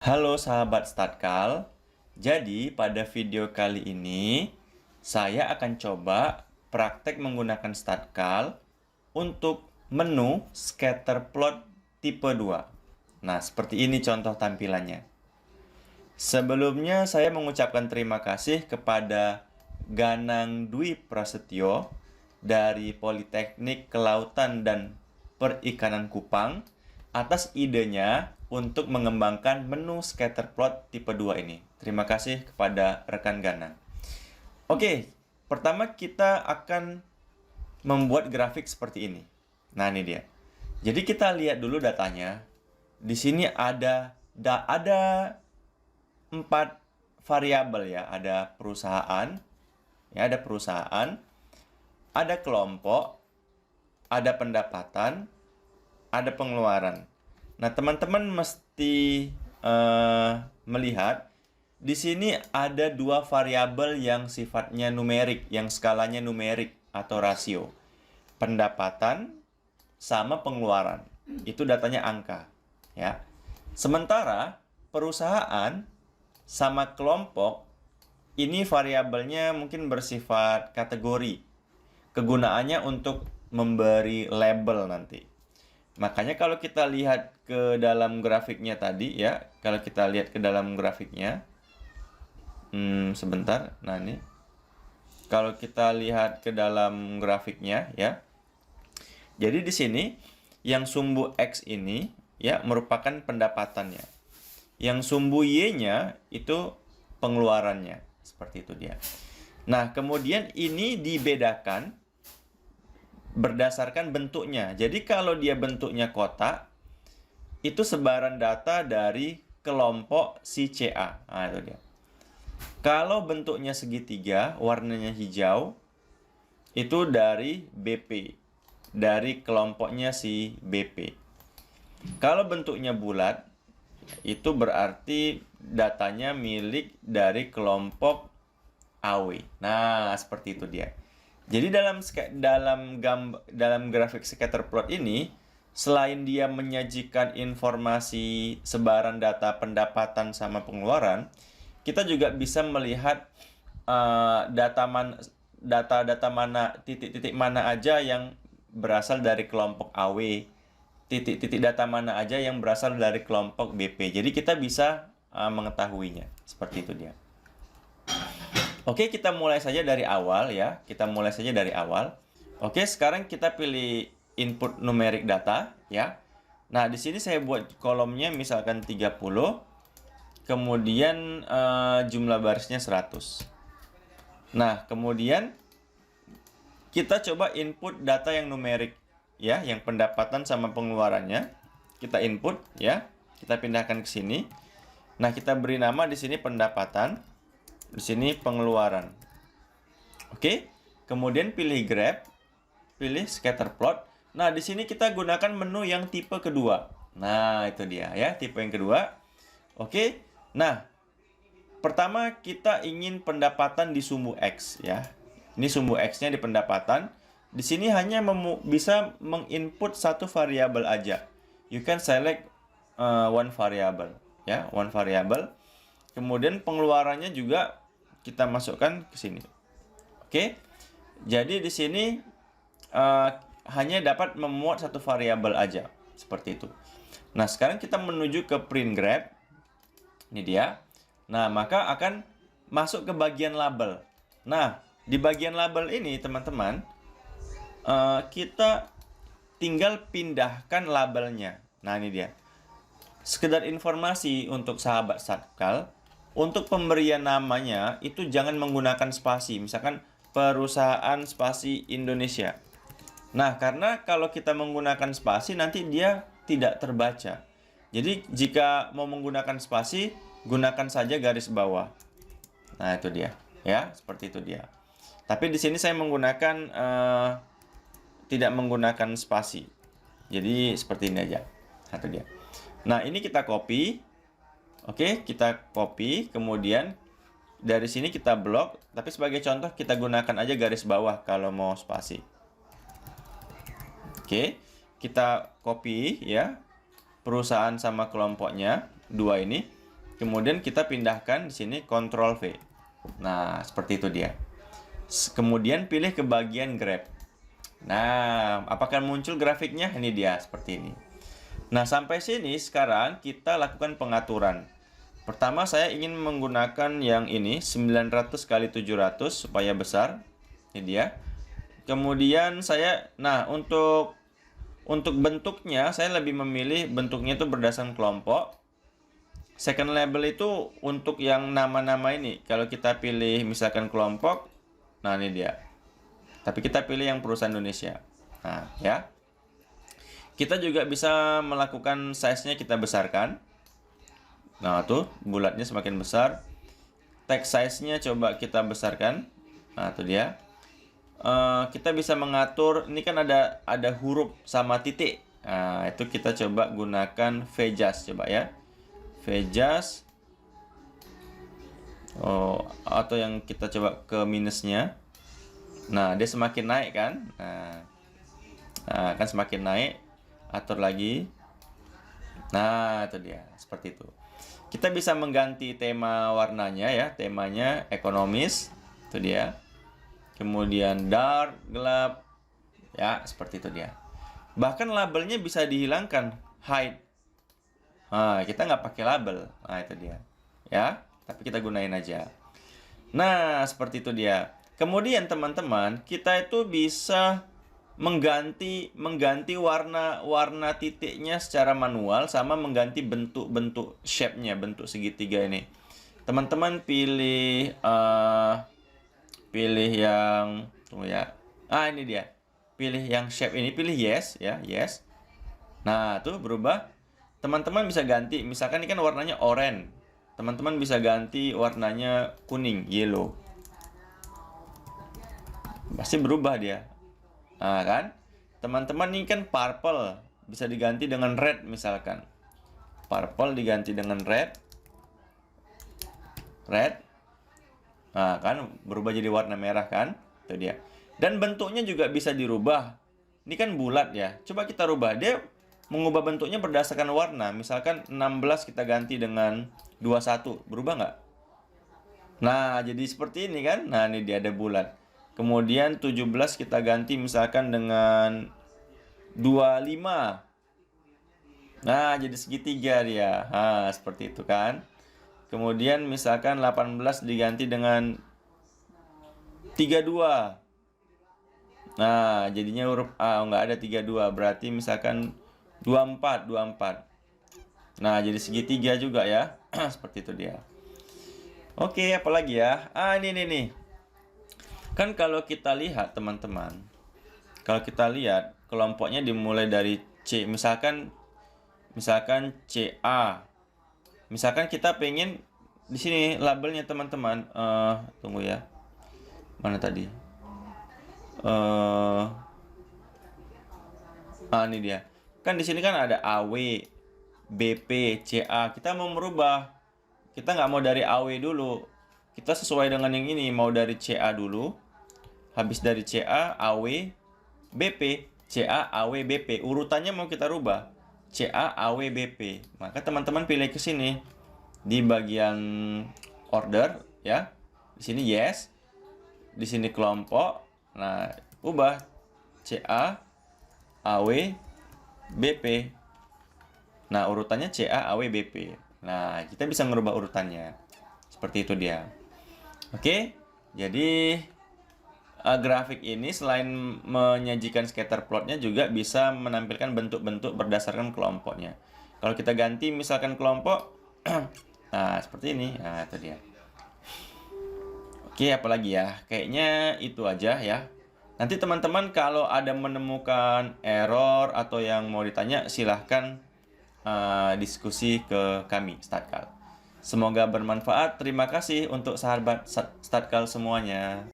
Halo sahabat Statkal, jadi pada video kali ini saya akan coba praktek menggunakan Statkal untuk menu scatterplot tipe 2. Nah, seperti ini contoh tampilannya. Sebelumnya saya mengucapkan terima kasih kepada Ganang Dwi Prasetyo dari Politeknik Kelautan dan Perikanan Kupang atas idenya untuk mengembangkan menu scatterplot tipe 2 ini. Terima kasih kepada rekan Ganang. Oke, pertama kita akan membuat grafik seperti ini. Nah, ini dia. Jadi kita lihat dulu datanya. Di sini ada 4 variabel ya. Ada perusahaan, ada kelompok, ada pendapatan, ada pengeluaran. Nah, teman-teman mesti melihat di sini ada 2 variabel yang sifatnya numerik, yang skalanya numerik atau rasio. Pendapatan sama pengeluaran. Itu datanya angka, ya. Sementara perusahaan sama kelompok ini variabelnya mungkin bersifat kategori. Kegunaannya untuk memberi label nanti. Makanya kalau kita lihat ke dalam grafiknya tadi ya, kalau kita lihat ke dalam grafiknya, sebentar, nah ini, kalau kita lihat ke dalam grafiknya ya, jadi di sini yang sumbu X ini ya merupakan pendapatannya, yang sumbu Y-nya itu pengeluarannya, seperti itu dia. Nah, kemudian ini dibedakan berdasarkan bentuknya. Jadi kalau dia bentuknya kotak, itu sebaran data dari kelompok si CA. Nah, itu dia. Kalau bentuknya segitiga, warnanya hijau, itu dari BP, dari kelompoknya si BP. Kalau bentuknya bulat, itu berarti datanya milik dari kelompok AW. Nah, seperti itu dia. Jadi dalam grafik scatterplot ini, selain dia menyajikan informasi sebaran data pendapatan sama pengeluaran, kita juga bisa melihat data-data mana, titik-titik mana aja yang berasal dari kelompok AW, titik-titik data mana aja yang berasal dari kelompok BP. Jadi kita bisa mengetahuinya. Seperti itu dia. Oke, kita mulai saja dari awal ya. Oke, sekarang kita pilih input numerik data ya. Nah, di sini saya buat kolomnya misalkan 30. Kemudian jumlah barisnya 100. Nah, kemudian kita coba input data yang numerik ya, yang pendapatan sama pengeluarannya. Kita input ya. Kita pindahkan ke sini. Nah, kita beri nama di sini pendapatan. Di sini pengeluaran. Oke. Kemudian pilih graph, pilih scatterplot. Nah, di sini kita gunakan menu yang tipe kedua. Nah, itu dia ya, tipe yang kedua. Oke. Nah, pertama kita ingin pendapatan di sumbu X ya. Ini sumbu X-nya di pendapatan. Di sini hanya bisa menginput satu variabel aja. You can select one variable ya, one variable. Kemudian pengeluarannya juga kita masukkan ke sini. Oke. Jadi di sini hanya dapat memuat satu variabel aja, seperti itu. Nah, sekarang kita menuju ke print graph. Ini dia. Nah, maka akan masuk ke bagian label. Nah, di bagian label ini, teman-teman, kita tinggal pindahkan labelnya. Nah, ini dia. Sekedar informasi untuk sahabat Statkal, untuk pemberian namanya itu jangan menggunakan spasi. Misalkan perusahaan spasi Indonesia. Nah, karena kalau kita menggunakan spasi nanti dia tidak terbaca. Jadi jika mau menggunakan spasi, gunakan saja garis bawah. Nah, itu dia, ya, seperti itu dia. Tapi di sini saya menggunakan tidak menggunakan spasi. Jadi seperti ini aja. Satu dia. Nah, ini kita copy. Oke, kita copy, kemudian dari sini kita blok, tapi sebagai contoh kita gunakan aja garis bawah kalau mau spasi. Oke, kita copy ya, perusahaan sama kelompoknya, dua ini. Kemudian kita pindahkan di sini Ctrl V. Nah, seperti itu dia. Kemudian pilih ke bagian grab. Nah, apakah muncul grafiknya? Ini dia, seperti ini. Nah, sampai sini sekarang kita lakukan pengaturan. Pertama, saya ingin menggunakan yang ini, 900 kali 700 supaya besar. Ini dia. Kemudian untuk bentuknya, saya lebih memilih bentuknya itu berdasarkan kelompok. Second label itu untuk yang nama-nama ini. Kalau kita pilih misalkan kelompok, nah ini dia. Tapi kita pilih yang perusahaan Indonesia. Nah, ya. Kita juga bisa melakukan size-nya kita besarkan. Nah, tuh bulatnya semakin besar. Text size-nya coba kita besarkan. Nah, itu dia. Kita bisa mengatur, ini kan ada huruf sama titik. Nah, itu kita coba gunakan Vjust coba ya. Vjust. Atau yang kita coba ke minusnya. Nah, dia semakin naik kan? Nah, kan semakin naik. Atur lagi. Nah, itu dia, seperti itu. Kita bisa mengganti tema warnanya ya. Temanya ekonomis. Itu dia. Kemudian dark, gelap. Ya, seperti itu dia. Bahkan labelnya bisa dihilangkan, hide. Nah, kita nggak pakai label. Nah, itu dia. Ya, tapi kita gunain aja. Nah, seperti itu dia. Kemudian teman-teman, kita itu bisa mengganti warna titiknya secara manual sama mengganti bentuk shape-nya, bentuk segitiga ini. Teman-teman pilih yang tunggu ya. Ini dia. Pilih yang shape ini, pilih yes ya, yes. Nah, tuh berubah. Teman-teman bisa ganti, misalkan ini kan warnanya oranye. Teman-teman bisa ganti warnanya kuning, yellow. Pasti berubah dia. Nah, kan? Teman-teman ini kan purple, bisa diganti dengan red misalkan. Purple diganti dengan red. Red. Nah, kan berubah jadi warna merah kan? Itu dia. Dan bentuknya juga bisa dirubah. Ini kan bulat ya. Coba kita rubah. Dia mengubah bentuknya berdasarkan warna. Misalkan 16 kita ganti dengan 21. Berubah nggak? Nah, jadi seperti ini kan? Nah, ini dia ada bulat. Kemudian 17 kita ganti misalkan dengan 25. Nah, jadi segitiga dia. Nah, seperti itu kan? Kemudian misalkan 18 diganti dengan 32. Nah, jadinya huruf A, nggak ada 32. Berarti misalkan 24. Nah, jadi segitiga juga ya. Seperti itu dia. Oke, apalagi ya? Ini nih. Kan kalau kita lihat teman-teman. Kalau kita lihat kelompoknya dimulai dari C. Misalkan CA. Misalkan kita pengen di sini labelnya teman-teman, tunggu ya. Mana tadi? Ini dia. Kan di sini kan ada AW, BP, CA. Kita mau merubah. Kita nggak mau dari AW dulu. Kita sesuai dengan yang ini. Mau dari CA dulu. Habis dari CA, AW, BP. CA, AW, BP. Urutannya mau kita rubah. CA, AW, BP. Maka teman-teman pilih ke sini. Di bagian order ya. Di sini yes. Di sini kelompok. Nah, ubah CA, AW, BP. Nah, urutannya CA, AW, BP. Nah, kita bisa merubah urutannya. Seperti itu dia. Oke. Jadi grafik ini selain menyajikan scatter plotnya juga bisa menampilkan bentuk-bentuk berdasarkan kelompoknya. Kalau kita ganti misalkan kelompok, nah seperti ini, nah itu dia. Oke, apalagi ya? Kayaknya itu aja ya. Nanti teman-teman kalau ada menemukan error atau yang mau ditanya, silahkan diskusi ke kami, Statkal. Semoga bermanfaat. Terima kasih untuk sahabat Statkal semuanya.